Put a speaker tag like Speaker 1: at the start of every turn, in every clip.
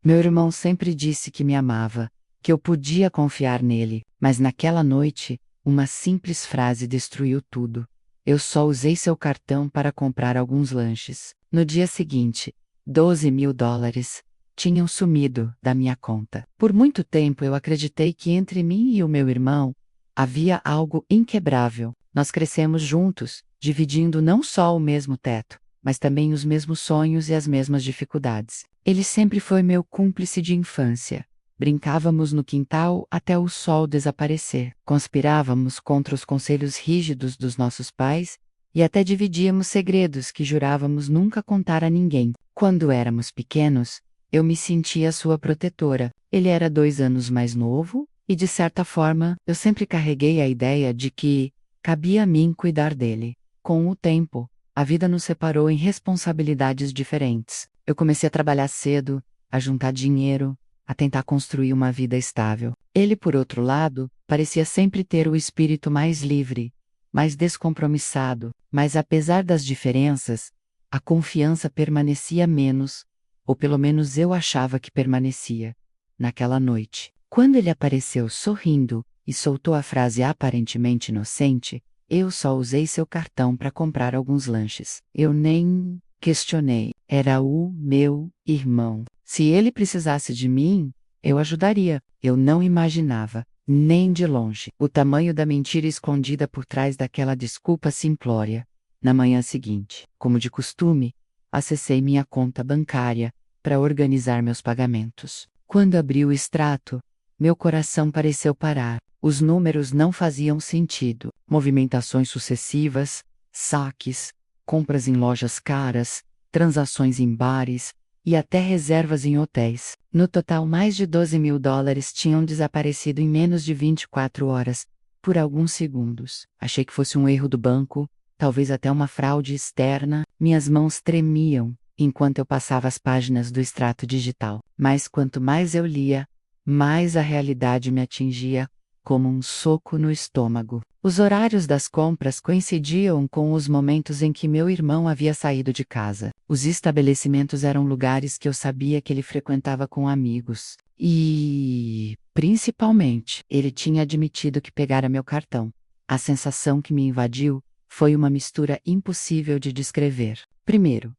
Speaker 1: Meu irmão sempre disse que me amava, que eu podia confiar nele, mas naquela noite, uma simples frase destruiu tudo. Eu só usei seu cartão para comprar alguns lanches. No dia seguinte, US$ 12.000 tinham sumido da minha conta. Por muito tempo eu acreditei que entre mim e o meu irmão havia algo inquebrável. Nós crescemos juntos, dividindo não só o mesmo teto, mas também os mesmos sonhos e as mesmas dificuldades. Ele sempre foi meu cúmplice de infância. Brincávamos no quintal até o sol desaparecer. Conspirávamos contra os conselhos rígidos dos nossos pais e até dividíamos segredos que jurávamos nunca contar a ninguém. Quando éramos pequenos, eu me sentia sua protetora. Ele era 2 anos mais novo e, de certa forma, eu sempre carreguei a ideia de que cabia a mim cuidar dele. Com o tempo, a vida nos separou em responsabilidades diferentes. Eu comecei a trabalhar cedo, a juntar dinheiro, a tentar construir uma vida estável. Ele, por outro lado, parecia sempre ter o espírito mais livre, mais descompromissado, mas apesar das diferenças, a confiança permanecia menos, ou pelo menos eu achava que permanecia, naquela noite. Quando ele apareceu sorrindo e soltou a frase aparentemente inocente, eu só usei seu cartão para comprar alguns lanches. Eu nem questionei. Era o meu irmão. Se ele precisasse de mim, eu ajudaria. Eu não imaginava, nem de longe, o tamanho da mentira escondida por trás daquela desculpa simplória. Na manhã seguinte, como de costume, acessei minha conta bancária para organizar meus pagamentos. Quando abri o extrato, meu coração pareceu parar. Os números não faziam sentido. Movimentações sucessivas, saques, compras em lojas caras, transações em bares e até reservas em hotéis. No total, mais de US$ 12.000 tinham desaparecido em menos de 24 horas, por alguns segundos. Achei que fosse um erro do banco, talvez até uma fraude externa. Minhas mãos tremiam enquanto eu passava as páginas do extrato digital. Mas quanto mais eu lia, mais a realidade me atingia, como um soco no estômago. Os horários das compras coincidiam com os momentos em que meu irmão havia saído de casa. Os estabelecimentos eram lugares que eu sabia que ele frequentava com amigos. E, principalmente, ele tinha admitido que pegara meu cartão. A sensação que me invadiu foi uma mistura impossível de descrever. Primeiro,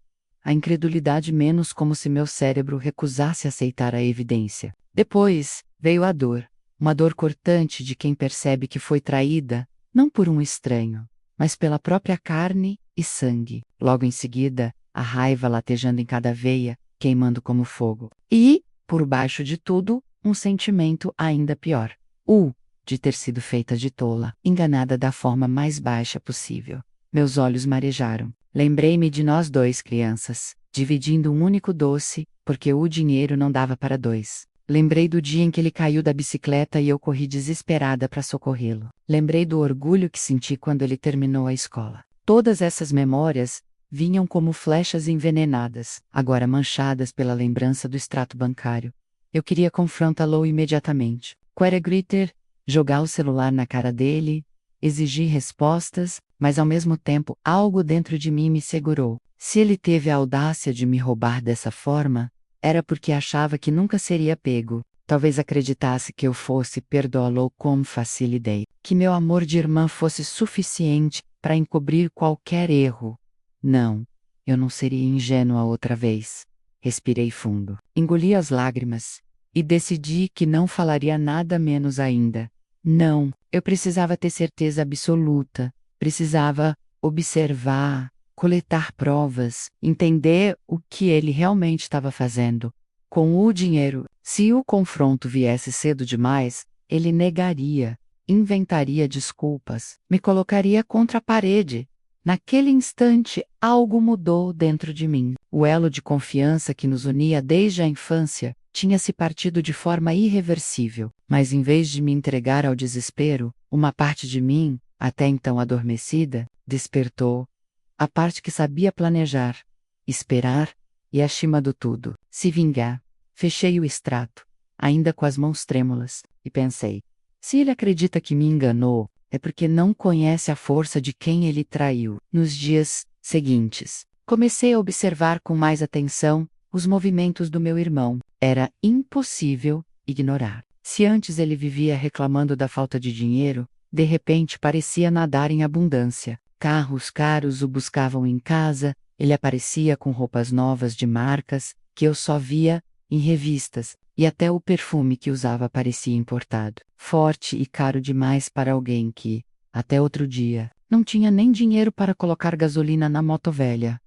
Speaker 1: a incredulidade, menos como se meu cérebro recusasse aceitar a evidência. Depois, veio a dor. Uma dor cortante de quem percebe que foi traída, não por um estranho, mas pela própria carne e sangue. Logo em seguida, a raiva latejando em cada veia, queimando como fogo. E, por baixo de tudo, um sentimento ainda pior. De ter sido feita de tola, enganada da forma mais baixa possível. Meus olhos marejaram. Lembrei-me de nós dois crianças, dividindo um único doce, porque o dinheiro não dava para dois. Lembrei do dia em que ele caiu da bicicleta e eu corri desesperada para socorrê-lo. Lembrei do orgulho que senti quando ele terminou a escola. Todas essas memórias vinham como flechas envenenadas, agora manchadas pela lembrança do extrato bancário. Eu queria confrontá-lo imediatamente. Gritar, jogar o celular na cara dele, exigir respostas, mas ao mesmo tempo algo dentro de mim me segurou. Se ele teve a audácia de me roubar dessa forma, era porque achava que nunca seria pego. Talvez acreditasse que eu fosse perdoá-lo com facilidade, que meu amor de irmã fosse suficiente para encobrir qualquer erro. Não, eu não seria ingênua outra vez. Respirei fundo, engoli as lágrimas e decidi que não falaria nada menos ainda. Não, eu precisava ter certeza absoluta, precisava observar, coletar provas, entender o que ele realmente estava fazendo. Com o dinheiro, se o confronto viesse cedo demais, ele negaria, inventaria desculpas, me colocaria contra a parede. Naquele instante, algo mudou dentro de mim. O elo de confiança que nos unia desde a infância tinha se partido de forma irreversível, mas em vez de me entregar ao desespero, uma parte de mim, até então adormecida, despertou. A parte que sabia planejar, esperar e, acima do tudo, se vingar. Fechei o extrato, ainda com as mãos trêmulas, e pensei: se ele acredita que me enganou, é porque não conhece a força de quem ele traiu. Nos dias seguintes, comecei a observar com mais atenção os movimentos do meu irmão. Era impossível ignorar. Se antes ele vivia reclamando da falta de dinheiro, de repente parecia nadar em abundância. Carros caros o buscavam em casa, ele aparecia com roupas novas de marcas, que eu só via em revistas, e até o perfume que usava parecia importado. Forte e caro demais para alguém que, até outro dia, não tinha nem dinheiro para colocar gasolina na moto velha.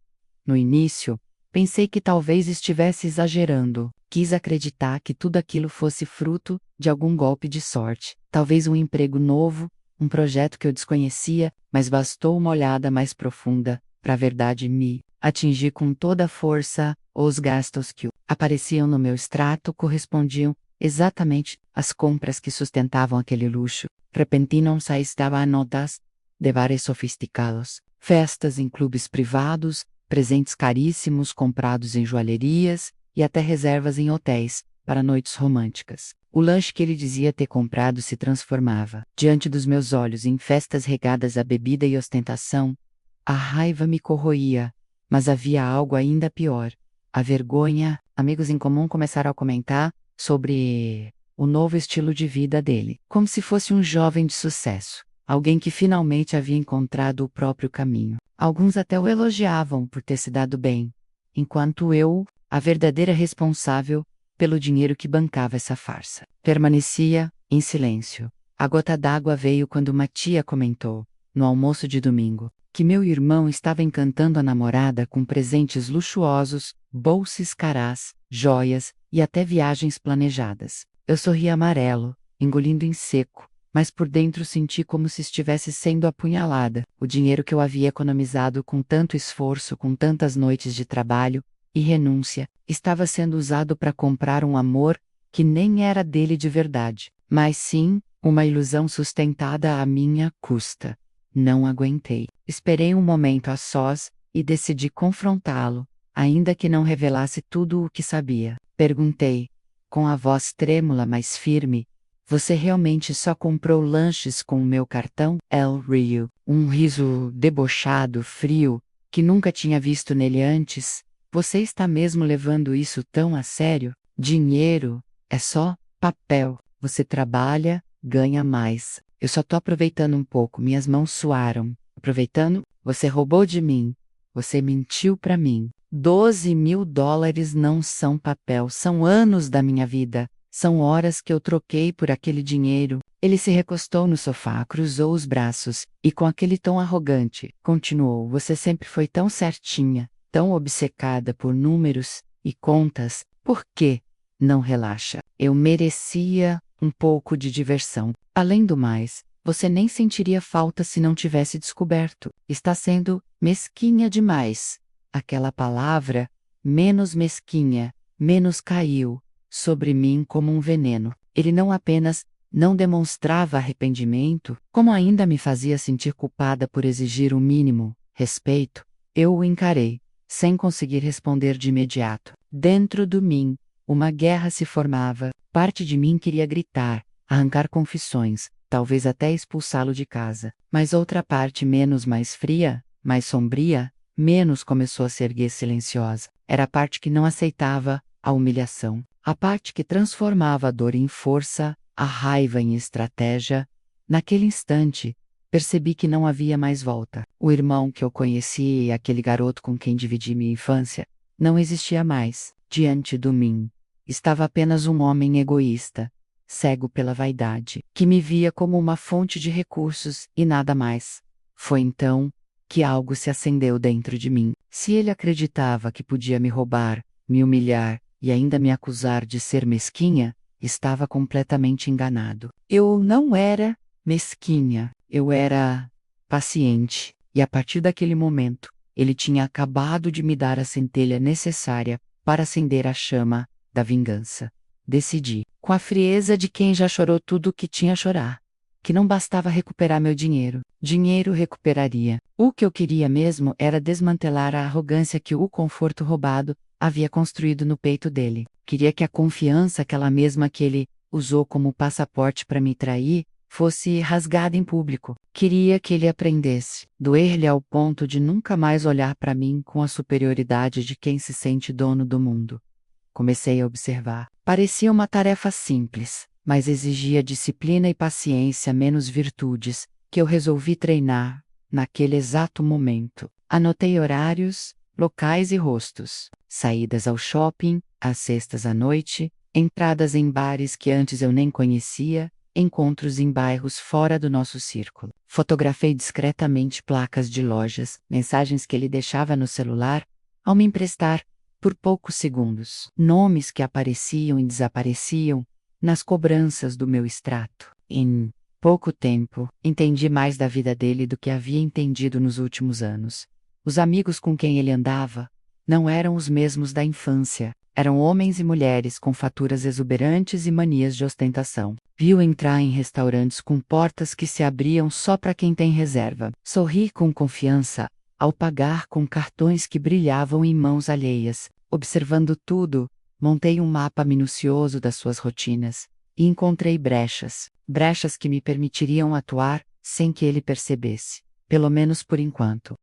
Speaker 1: No início, pensei que talvez estivesse exagerando. Quis acreditar que tudo aquilo fosse fruto de algum golpe de sorte. Talvez um emprego novo, um projeto que eu desconhecia, mas bastou uma olhada mais profunda para a verdade me atingir com toda a força. Os gastos que apareciam no meu extrato correspondiam exatamente às compras que sustentavam aquele luxo. Repentinamente estavam notas de bares sofisticados, festas em clubes privados, presentes caríssimos comprados em joalherias e até reservas em hotéis para noites românticas. O lanche que ele dizia ter comprado se transformava, diante dos meus olhos, em festas regadas a bebida e ostentação. A raiva me corroía, mas havia algo ainda pior. A vergonha. Amigos em comum começaram a comentar sobre o novo estilo de vida dele, como se fosse um jovem de sucesso, alguém que finalmente havia encontrado o próprio caminho. Alguns até o elogiavam por ter se dado bem, enquanto eu, a verdadeira responsável pelo dinheiro que bancava essa farsa, permanecia em silêncio. A gota d'água veio quando uma tia comentou, no almoço de domingo, que meu irmão estava encantando a namorada com presentes luxuosos, bolsas caras, joias e até viagens planejadas. Eu sorri amarelo, engolindo em seco, mas por dentro senti como se estivesse sendo apunhalada. O dinheiro que eu havia economizado com tanto esforço, com tantas noites de trabalho e renúncia, estava sendo usado para comprar um amor que nem era dele de verdade, mas sim uma ilusão sustentada à minha custa. Não aguentei. Esperei um momento a sós e decidi confrontá-lo, ainda que não revelasse tudo o que sabia. Perguntei, com a voz trêmula mas firme: "Você realmente só comprou lanches com o meu cartão?" El riu, um riso debochado, frio, que nunca tinha visto nele antes. "Você está mesmo levando isso tão a sério? Dinheiro é só papel. Você trabalha, ganha mais. Eu só tô aproveitando um pouco." Minhas mãos suaram. "Aproveitando? Você roubou de mim. Você mentiu pra mim. $12.000 não são papel, são anos da minha vida. São horas que eu troquei por aquele dinheiro." Ele se recostou no sofá, cruzou os braços, e com aquele tom arrogante, continuou: "Você sempre foi tão certinha, tão obcecada por números e contas. Por quê? Não relaxa. Eu merecia um pouco de diversão. Além do mais, você nem sentiria falta se não tivesse descoberto. Está sendo mesquinha demais." Aquela palavra, menos mesquinha, menos caiu sobre mim como um veneno. Ele não apenas não demonstrava arrependimento, como ainda me fazia sentir culpada por exigir o mínimo respeito. Eu o encarei, sem conseguir responder de imediato. Dentro de mim, uma guerra se formava. Parte de mim queria gritar, arrancar confissões, talvez até expulsá-lo de casa. Mas outra parte, mais fria, mais sombria, menos, começou a se erguer silenciosa. Era a parte que não aceitava a humilhação. A parte que transformava a dor em força, a raiva em estratégia. Naquele instante, percebi que não havia mais volta. O irmão que eu conheci e aquele garoto com quem dividi minha infância não existia mais. Diante de mim estava apenas um homem egoísta, cego pela vaidade, que me via como uma fonte de recursos e nada mais. Foi então que algo se acendeu dentro de mim. Se ele acreditava que podia me roubar, me humilhar e ainda me acusar de ser mesquinha, estava completamente enganado. Eu não era mesquinha, eu era paciente, e a partir daquele momento, ele tinha acabado de me dar a centelha necessária para acender a chama da vingança. Decidi, com a frieza de quem já chorou tudo o que tinha a chorar, que não bastava recuperar meu dinheiro. Dinheiro recuperaria. O que eu queria mesmo era desmantelar a arrogância que o conforto roubado havia construído no peito dele. Queria que a confiança, aquela mesma que ele usou como passaporte para me trair, fosse rasgada em público. Queria que ele aprendesse, doer-lhe ao ponto de nunca mais olhar para mim com a superioridade de quem se sente dono do mundo. Comecei a observar. Parecia uma tarefa simples, mas exigia disciplina e paciência, menos virtudes, que eu resolvi treinar naquele exato momento. Anotei horários, locais e rostos, saídas ao shopping, às sextas à noite, entradas em bares que antes eu nem conhecia, encontros em bairros fora do nosso círculo. Fotografei discretamente placas de lojas, mensagens que ele deixava no celular ao me emprestar, por poucos segundos, nomes que apareciam e desapareciam nas cobranças do meu extrato. Em pouco tempo, entendi mais da vida dele do que havia entendido nos últimos anos. Os amigos com quem ele andava não eram os mesmos da infância. Eram homens e mulheres com faturas exuberantes e manias de ostentação. Vi-o entrar em restaurantes com portas que se abriam só para quem tem reserva. Sorri com confiança ao pagar com cartões que brilhavam em mãos alheias. Observando tudo, montei um mapa minucioso das suas rotinas e encontrei brechas que me permitiriam atuar sem que ele percebesse, pelo menos por enquanto.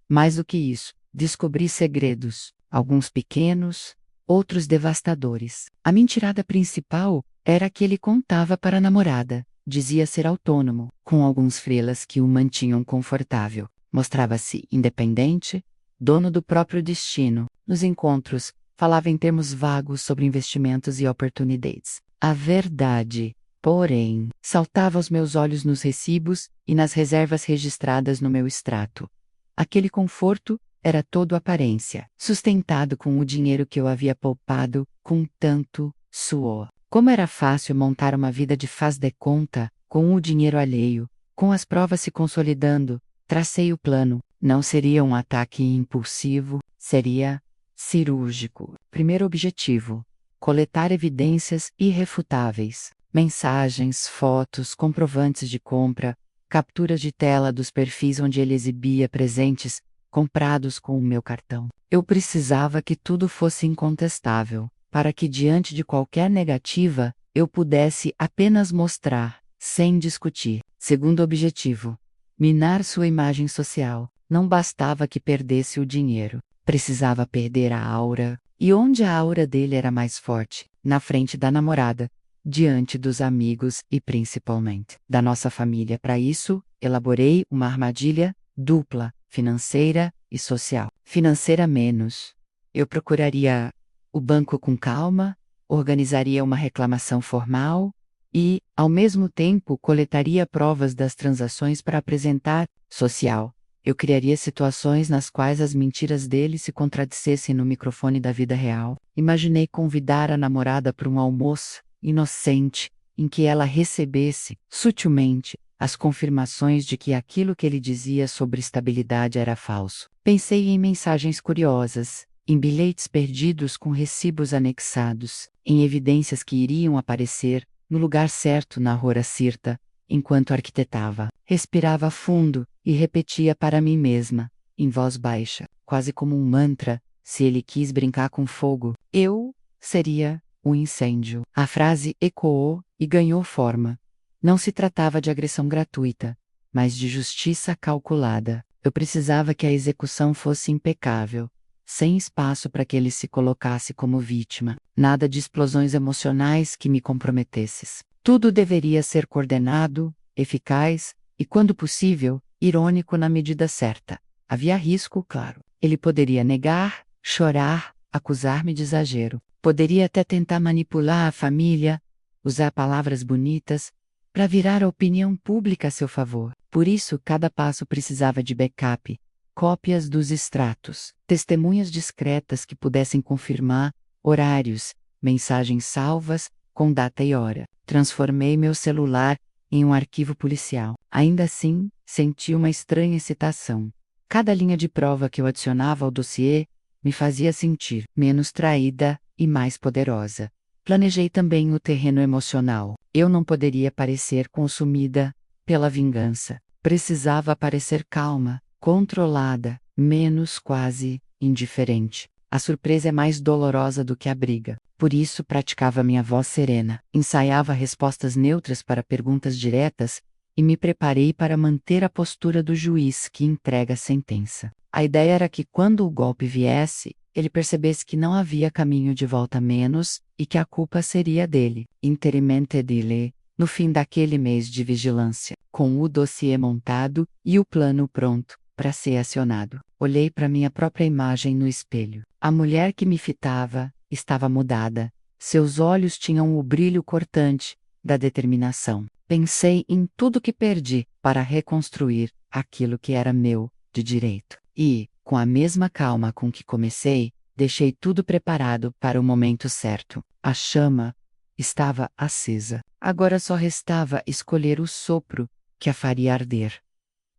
Speaker 1: Mais do que isso, descobri segredos, alguns pequenos, outros devastadores. A mentirada principal era que ele contava para a namorada. Dizia ser autônomo, com alguns freelas que o mantinham confortável. Mostrava-se independente, dono do próprio destino. Nos encontros, falava em termos vagos sobre investimentos e oportunidades. A verdade, porém, saltava aos meus olhos nos recibos e nas reservas registradas no meu extrato. Aquele conforto era todo aparência, sustentado com o dinheiro que eu havia poupado com tanto suor. Como era fácil montar uma vida de faz de conta, com o dinheiro alheio, com as provas se consolidando, tracei o plano. Não seria um ataque impulsivo, seria cirúrgico. Primeiro objetivo: coletar evidências irrefutáveis, mensagens, fotos, comprovantes de compra, capturas de tela dos perfis onde ele exibia presentes comprados com o meu cartão. Eu precisava que tudo fosse incontestável, para que diante de qualquer negativa, eu pudesse apenas mostrar, sem discutir. Segundo objetivo: minar sua imagem social. Não bastava que perdesse o dinheiro, precisava perder a aura. E onde a aura dele era mais forte? Na frente da namorada, diante dos amigos e principalmente da nossa família. Para isso, elaborei uma armadilha dupla, financeira e social. Financeira menos. Eu procuraria o banco com calma, organizaria uma reclamação formal e, ao mesmo tempo, coletaria provas das transações para apresentar. Social. Eu criaria situações nas quais as mentiras dele se contradissessem no microfone da vida real. Imaginei convidar a namorada para um almoço inocente, em que ela recebesse, sutilmente, as confirmações de que aquilo que ele dizia sobre estabilidade era falso. Pensei em mensagens curiosas, em bilhetes perdidos com recibos anexados, em evidências que iriam aparecer, no lugar certo na hora certa, enquanto arquitetava. Respirava fundo e repetia para mim mesma, em voz baixa, quase como um mantra: se ele quis brincar com fogo, eu seria o incêndio. A frase ecoou e ganhou forma. Não se tratava de agressão gratuita, mas de justiça calculada. Eu precisava que a execução fosse impecável, sem espaço para que ele se colocasse como vítima. Nada de explosões emocionais que me comprometesses. Tudo deveria ser coordenado, eficaz e, quando possível, irônico na medida certa. Havia risco, claro. Ele poderia negar, chorar, acusar-me de exagero. Poderia até tentar manipular a família, usar palavras bonitas, para virar a opinião pública a seu favor. Por isso, cada passo precisava de backup, cópias dos extratos, testemunhas discretas que pudessem confirmar, horários, mensagens salvas, com data e hora. Transformei meu celular em um arquivo policial. Ainda assim, senti uma estranha excitação. Cada linha de prova que eu adicionava ao dossiê me fazia sentir menos traída e mais poderosa. Planejei também o terreno emocional. Eu não poderia parecer consumida pela vingança. Precisava parecer calma, controlada, menos quase indiferente. A surpresa é mais dolorosa do que a briga. Por isso praticava minha voz serena, ensaiava respostas neutras para perguntas diretas e me preparei para manter a postura do juiz que entrega a sentença. A ideia era que quando o golpe viesse, ele percebesse que não havia caminho de volta menos, e que a culpa seria dele. Inteiramente dele, no fim daquele mês de vigilância, com o dossiê montado e o plano pronto para ser acionado. Olhei para minha própria imagem no espelho. A mulher que me fitava estava mudada. Seus olhos tinham o brilho cortante da determinação. Pensei em tudo que perdi para reconstruir aquilo que era meu de direito. E, com a mesma calma com que comecei, deixei tudo preparado para o momento certo. A chama estava acesa. Agora só restava escolher o sopro que a faria arder.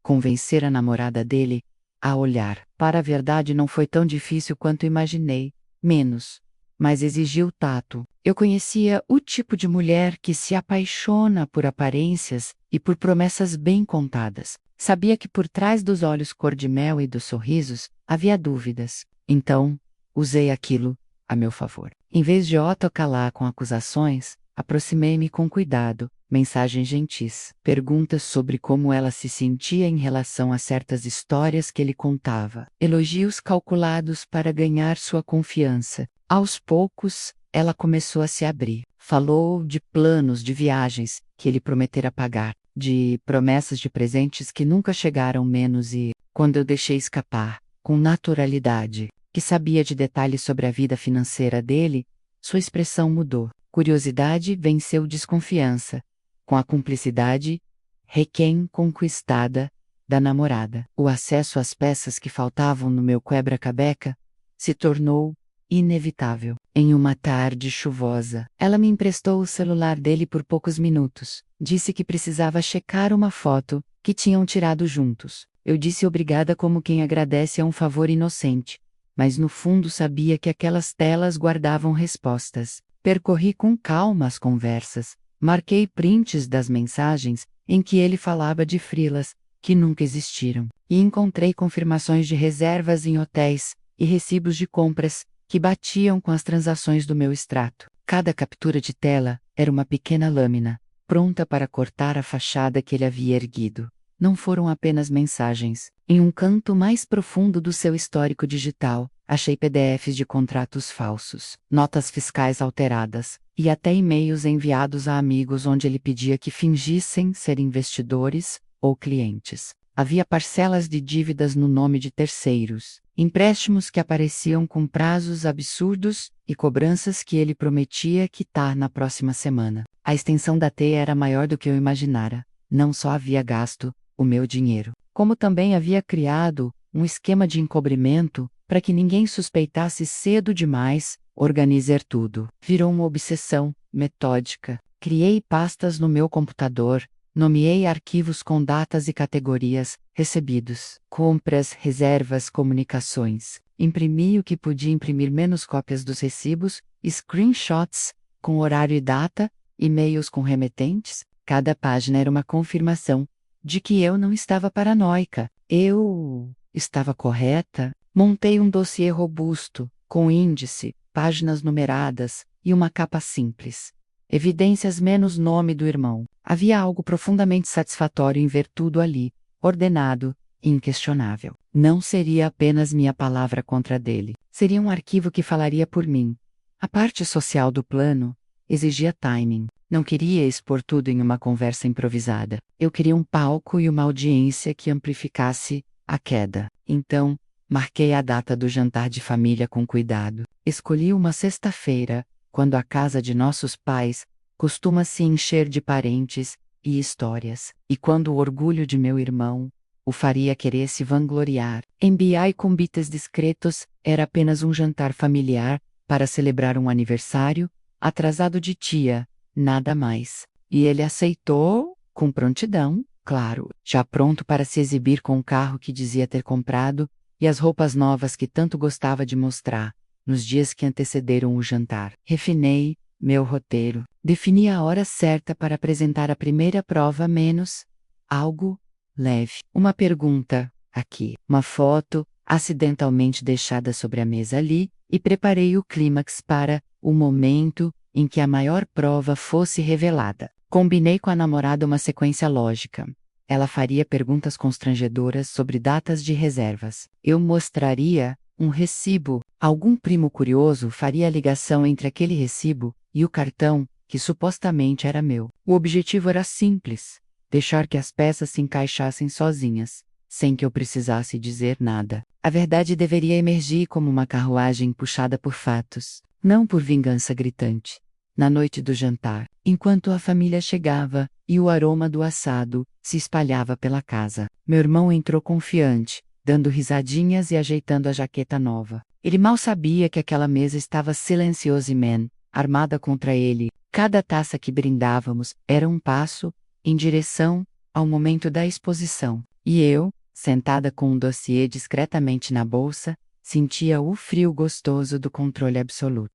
Speaker 1: Convencer a namorada dele a olhar. Para a verdade, não foi tão difícil quanto imaginei, menos, mas exigiu tato. Eu conhecia o tipo de mulher que se apaixona por aparências e por promessas bem contadas. Sabia que por trás dos olhos cor-de-mel e dos sorrisos havia dúvidas. Então, usei aquilo a meu favor. Em vez de autocalar com acusações, aproximei-me com cuidado, mensagens gentis, perguntas sobre como ela se sentia em relação a certas histórias que ele contava, elogios calculados para ganhar sua confiança. Aos poucos, ela começou a se abrir. Falou de planos de viagens que ele prometera pagar, de promessas de presentes que nunca chegaram menos e, quando eu deixei escapar, com naturalidade, que sabia de detalhes sobre a vida financeira dele, sua expressão mudou. Curiosidade venceu desconfiança. Com a cumplicidade, recém-conquistada, da namorada. O acesso às peças que faltavam no meu quebra-cabeça se tornou inevitável. Em uma tarde chuvosa, ela me emprestou o celular dele por poucos minutos. Disse que precisava checar uma foto que tinham tirado juntos. Eu disse obrigada como quem agradece a um favor inocente, mas no fundo sabia que aquelas telas guardavam respostas. Percorri com calma as conversas, marquei prints das mensagens em que ele falava de freelas que nunca existiram, e encontrei confirmações de reservas em hotéis e recibos de compras que batiam com as transações do meu extrato. Cada captura de tela era uma pequena lâmina, pronta para cortar a fachada que ele havia erguido. Não foram apenas mensagens. Em um canto mais profundo do seu histórico digital, achei PDFs de contratos falsos, notas fiscais alteradas, e até e-mails enviados a amigos onde ele pedia que fingissem ser investidores ou clientes. Havia parcelas de dívidas no nome de terceiros, empréstimos que apareciam com prazos absurdos e cobranças que ele prometia quitar na próxima semana. A extensão da teia era maior do que eu imaginara. Não só havia gasto o meu dinheiro, como também havia criado um esquema de encobrimento para que ninguém suspeitasse cedo demais. Organizar tudo virou uma obsessão metódica. Criei pastas no meu computador, nomeei arquivos com datas e categorias, recebidos, compras, reservas, comunicações. Imprimi o que podia imprimir menos cópias dos recibos, screenshots com horário e data, e-mails com remetentes. Cada página era uma confirmação de que eu não estava paranoica. Eu estava correta. Montei um dossiê robusto, com índice, páginas numeradas e uma capa simples. Evidências menos nome do irmão. Havia algo profundamente satisfatório em ver tudo ali, ordenado, inquestionável. Não seria apenas minha palavra contra dele. Seria um arquivo que falaria por mim. A parte social do plano exigia timing. Não queria expor tudo em uma conversa improvisada. Eu queria um palco e uma audiência que amplificasse a queda. Então, marquei a data do jantar de família com cuidado. Escolhi uma sexta-feira, quando a casa de nossos pais costuma se encher de parentes e histórias, e quando o orgulho de meu irmão o faria querer se vangloriar. Enviai convites discretos, era apenas um jantar familiar para celebrar um aniversário atrasado de tia, nada mais. E ele aceitou, com prontidão, claro, já pronto para se exibir com o carro que dizia ter comprado e as roupas novas que tanto gostava de mostrar, nos dias que antecederam o jantar. Refinei meu roteiro, defini a hora certa para apresentar a primeira prova menos algo leve. Uma pergunta, aqui, uma foto, acidentalmente deixada sobre a mesa ali, e preparei o clímax para o momento em que a maior prova fosse revelada. Combinei com a namorada uma sequência lógica. Ela faria perguntas constrangedoras sobre datas de reservas. Eu mostraria Um recibo. Algum primo curioso faria a ligação entre aquele recibo e o cartão, que supostamente era meu. O objetivo era simples: deixar que as peças se encaixassem sozinhas, sem que eu precisasse dizer nada. A verdade deveria emergir como uma carruagem puxada por fatos, não por vingança gritante. Na noite do jantar, enquanto a família chegava e o aroma do assado se espalhava pela casa, meu irmão entrou confiante, dando risadinhas e ajeitando a jaqueta nova. Ele mal sabia que aquela mesa estava silenciosamente armada contra ele. Cada taça que brindávamos era um passo em direção ao momento da exposição. E eu, sentada com um dossiê discretamente na bolsa, sentia o frio gostoso do controle absoluto.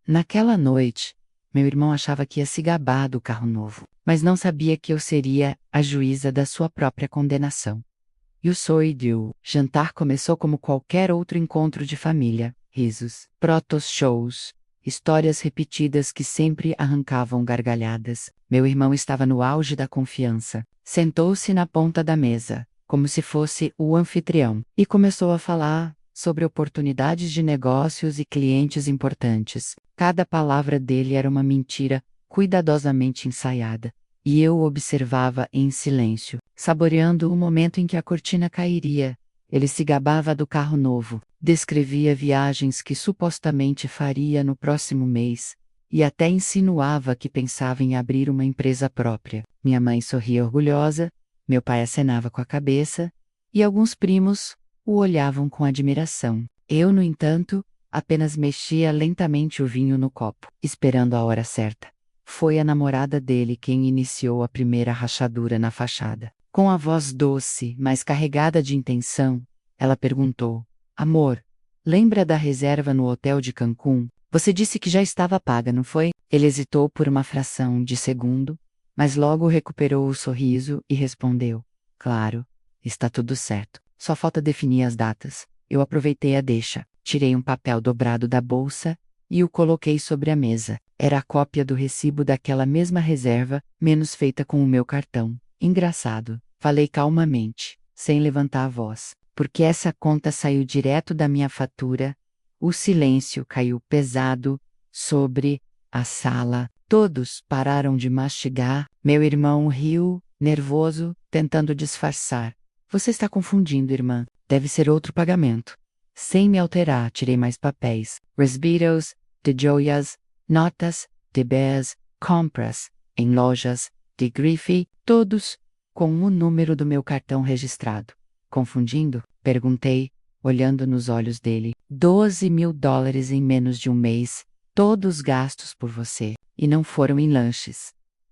Speaker 1: Naquela noite, meu irmão achava que ia se gabar do carro novo, mas não sabia que eu seria a juíza da sua própria condenação. E o o jantar começou como qualquer outro encontro de família: risos, protos-shows, histórias repetidas que sempre arrancavam gargalhadas. Meu irmão estava no auge da confiança. Sentou-se na ponta da mesa, como se fosse o anfitrião, e começou a falar sobre oportunidades de negócios e clientes importantes. Cada palavra dele era uma mentira cuidadosamente ensaiada, e eu o observava em silêncio, saboreando o momento em que a cortina cairia. Ele se gabava do carro novo, descrevia viagens que supostamente faria no próximo mês, e até insinuava que pensava em abrir uma empresa própria. Minha mãe sorria orgulhosa, meu pai acenava com a cabeça, e alguns primos o olhavam com admiração. Eu, no entanto, apenas mexia lentamente o vinho no copo, esperando a hora certa. Foi a namorada dele quem iniciou a primeira rachadura na fachada. Com a voz doce, mas carregada de intenção, ela perguntou: Amor, lembra da reserva no hotel de Cancún? Você disse que já estava paga, não foi? Ele hesitou por uma fração de segundo, mas logo recuperou o sorriso e respondeu: Claro, está tudo certo. Só falta definir as datas. Eu aproveitei a deixa, tirei um papel dobrado da bolsa e o coloquei sobre a mesa. Era a cópia do recibo daquela mesma reserva, menos feita com o meu cartão. Engraçado, falei calmamente, sem levantar a voz, porque essa conta saiu direto da minha fatura. O silêncio caiu pesado sobre a sala. Todos pararam de mastigar. Meu irmão riu, nervoso, tentando disfarçar. Você está confundindo, irmã. Deve ser outro pagamento. Sem me alterar, tirei mais papéis. Recebidos de joias, notas de bens, compras em lojas de grife, todos com o número do meu cartão registrado. Confundindo? Perguntei, olhando nos olhos dele. $12.000 em menos de um mês, todos gastos por você, e não foram em lanches.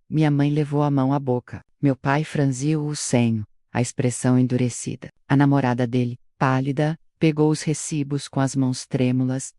Speaker 1: Minha mãe levou a mão à boca. Meu pai franziu o senho, a expressão endurecida. A namorada dele, pálida, pegou os recibos com as mãos trêmulas.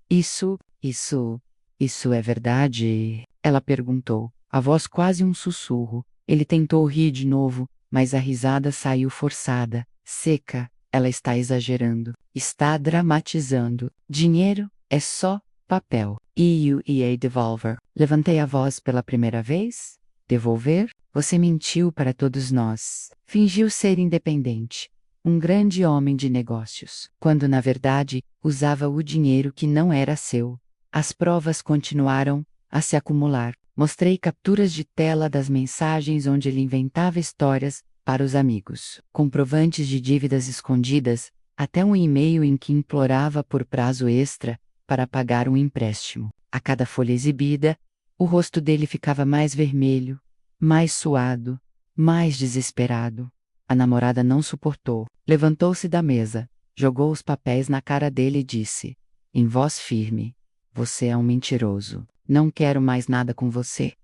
Speaker 1: Isso é verdade? Ela perguntou, a voz quase um sussurro. Ele tentou rir de novo, mas a risada saiu forçada, seca. Ela está exagerando. Está dramatizando. Dinheiro é só papel. E devolver. Levantei a voz pela primeira vez. Devolver? Você mentiu para todos nós. Fingiu ser independente. Um grande homem de negócios, quando na verdade usava o dinheiro que não era seu. As provas continuaram a se acumular. Mostrei capturas de tela das mensagens onde ele inventava histórias para os amigos, comprovantes de dívidas escondidas, até um e-mail em que implorava por prazo extra para pagar um empréstimo. A cada folha exibida, o rosto dele ficava mais vermelho, mais suado, mais desesperado. A namorada não suportou. Levantou-se da mesa, jogou os papéis na cara dele e disse, em voz firme: Você é um mentiroso. Não quero mais nada com você.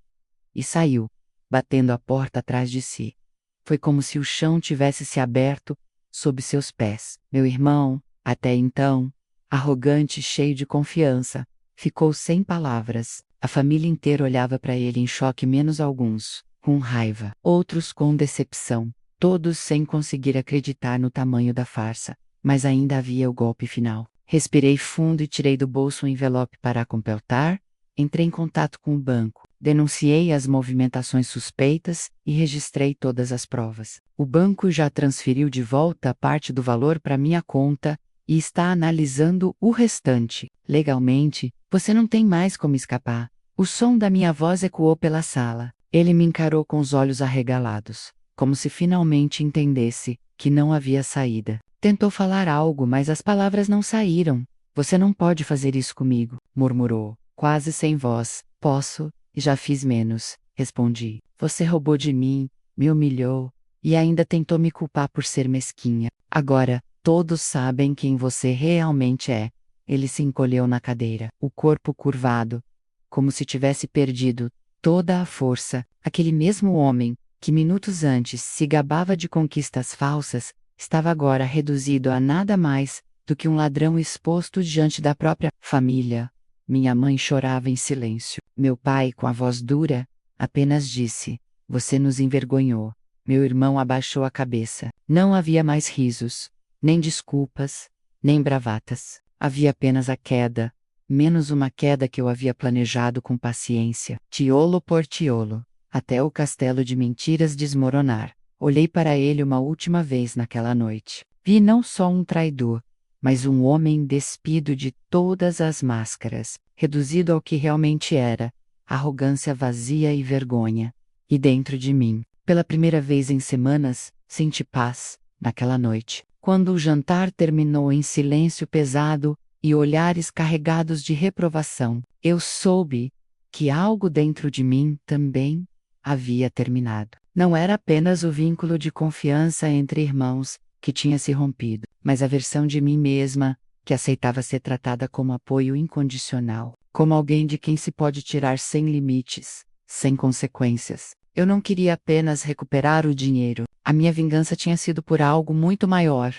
Speaker 1: E saiu, batendo a porta atrás de si. Foi como se o chão tivesse se aberto sob seus pés. Meu irmão, até então, arrogante e cheio de confiança, ficou sem palavras. A família inteira olhava para ele em choque, menos alguns com raiva, outros com decepção, todos sem conseguir acreditar no tamanho da farsa. Mas ainda havia o golpe final. Respirei fundo e tirei do bolso um envelope para completar. Entrei em contato com o banco. Denunciei as movimentações suspeitas e registrei todas as provas. O banco já transferiu de volta parte do valor para minha conta e está analisando o restante. Legalmente, você não tem mais como escapar. O som da minha voz ecoou pela sala. Ele me encarou com os olhos arregalados, como se finalmente entendesse que não havia saída. Tentou falar algo, mas as palavras não saíram. Você não pode fazer isso comigo, murmurou, quase sem voz. Posso, e já fiz menos, respondi. Você roubou de mim, me humilhou, e ainda tentou me culpar por ser mesquinha. Agora, todos sabem quem você realmente é. Ele se encolheu na cadeira, o corpo curvado, como se tivesse perdido toda a força. Aquele mesmo homem, que minutos antes se gabava de conquistas falsas, estava agora reduzido a nada mais do que um ladrão exposto diante da própria família. Minha mãe chorava em silêncio. Meu pai, com a voz dura, apenas disse: "Você nos envergonhou." Meu irmão abaixou a cabeça. Não havia mais risos, nem desculpas, nem bravatas. Havia apenas a queda, menos uma queda que eu havia planejado com paciência, tiolo por tiolo, até o castelo de mentiras desmoronar. Olhei para ele uma última vez naquela noite. Vi não só um traidor, mas um homem despido de todas as máscaras, reduzido ao que realmente era, arrogância vazia e vergonha. E dentro de mim, pela primeira vez em semanas, senti paz, naquela noite. Quando o jantar terminou em silêncio pesado e olhares carregados de reprovação, eu soube que algo dentro de mim também havia terminado. Não era apenas o vínculo de confiança entre irmãos que tinha se rompido, mas a versão de mim mesma que aceitava ser tratada como apoio incondicional, como alguém de quem se pode tirar sem limites, sem consequências. Eu não queria apenas recuperar o dinheiro. A minha vingança tinha sido por algo muito maior.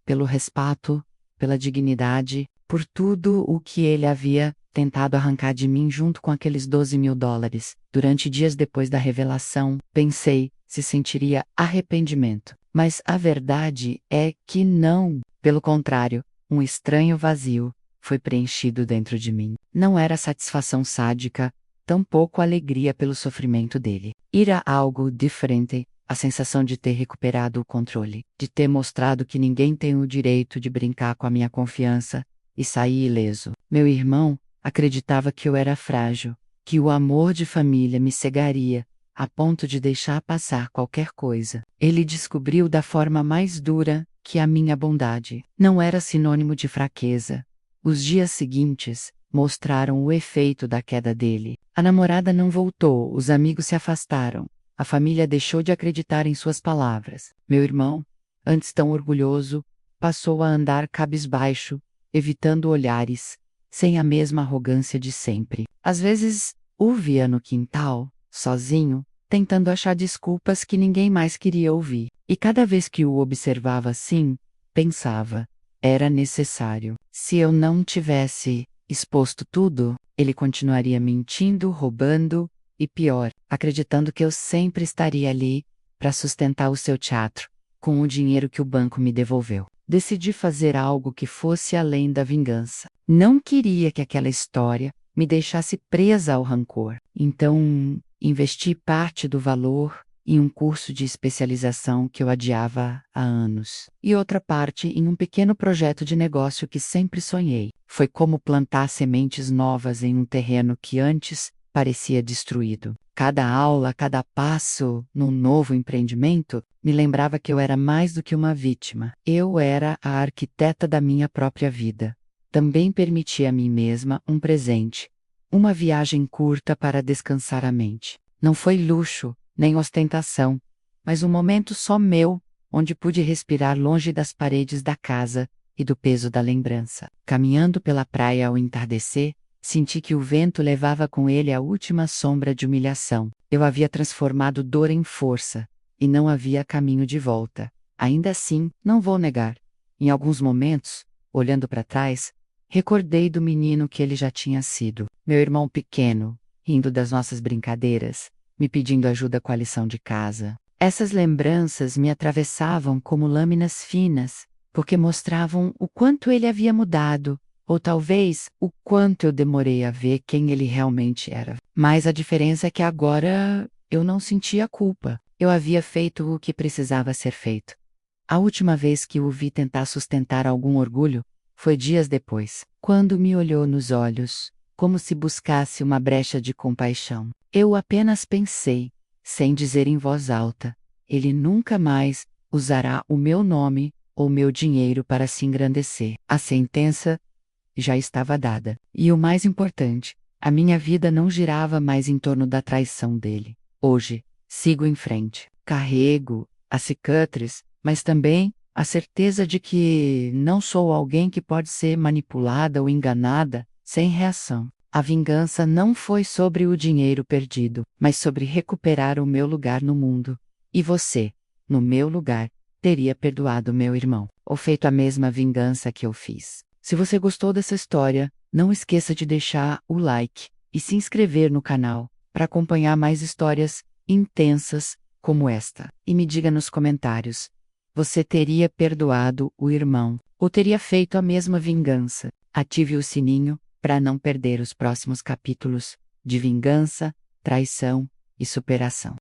Speaker 1: Pelo respeito, pela dignidade, por tudo o que ele havia tentado arrancar de mim junto com aqueles $12.000. Durante dias depois da revelação, pensei se sentiria arrependimento. Mas a verdade é que não. Pelo contrário, um estranho vazio foi preenchido dentro de mim. Não era satisfação sádica, tampouco alegria pelo sofrimento dele. Era algo diferente, a sensação de ter recuperado o controle, de ter mostrado que ninguém tem o direito de brincar com a minha confiança e sair ileso. Meu irmão acreditava que eu era frágil, que o amor de família me cegaria, a ponto de deixar passar qualquer coisa. Ele descobriu da forma mais dura que a minha bondade não era sinônimo de fraqueza. Os dias seguintes mostraram o efeito da queda dele. A namorada não voltou, os amigos se afastaram, a família deixou de acreditar em suas palavras. Meu irmão, antes tão orgulhoso, passou a andar cabisbaixo, evitando olhares, sem a mesma arrogância de sempre. Às vezes, o via no quintal, sozinho, tentando achar desculpas que ninguém mais queria ouvir. E cada vez que o observava assim, pensava: era necessário. Se eu não tivesse exposto tudo, ele continuaria mentindo, roubando e, pior, acreditando que eu sempre estaria ali para sustentar o seu teatro, com o dinheiro que o banco me devolveu. Decidi fazer algo que fosse além da vingança. Não queria que aquela história me deixasse presa ao rancor. Então, investi parte do valor em um curso de especialização que eu adiava há anos, e outra parte em um pequeno projeto de negócio que sempre sonhei. Foi como plantar sementes novas em um terreno que antes parecia destruído. Cada aula, cada passo num novo empreendimento me lembrava que eu era mais do que uma vítima. Eu era a arquiteta da minha própria vida. Também permiti a mim mesma um presente, uma viagem curta para descansar a mente. Não foi luxo, nem ostentação, mas um momento só meu, onde pude respirar longe das paredes da casa e do peso da lembrança. Caminhando pela praia ao entardecer, senti que o vento levava com ele a última sombra de humilhação. Eu havia transformado dor em força, e não havia caminho de volta. Ainda assim, não vou negar. Em alguns momentos, olhando para trás, recordei do menino que ele já tinha sido. Meu irmão pequeno, rindo das nossas brincadeiras, me pedindo ajuda com a lição de casa. Essas lembranças me atravessavam como lâminas finas, porque mostravam o quanto ele havia mudado, Ou talvez o quanto eu demorei a ver quem ele realmente era. Mas a diferença é que agora eu não sentia culpa. Eu havia feito o que precisava ser feito. A última vez que o vi tentar sustentar algum orgulho foi dias depois, quando me olhou nos olhos, como se buscasse uma brecha de compaixão. Eu apenas pensei, sem dizer em voz alta, ele nunca mais usará o meu nome ou meu dinheiro para se engrandecer. A sentença já estava dada. E o mais importante, a minha vida não girava mais em torno da traição dele. Hoje, sigo em frente. Carrego a cicatriz, mas também a certeza de que não sou alguém que pode ser manipulada ou enganada sem reação. A vingança não foi sobre o dinheiro perdido, mas sobre recuperar o meu lugar no mundo. E você, no meu lugar, teria perdoado meu irmão, ou feito a mesma vingança que eu fiz. Se você gostou dessa história, não esqueça de deixar o like e se inscrever no canal para acompanhar mais histórias intensas como esta. E me diga nos comentários: você teria perdoado o irmão ou teria feito a mesma vingança? Ative o sininho para não perder os próximos capítulos de vingança, traição e superação.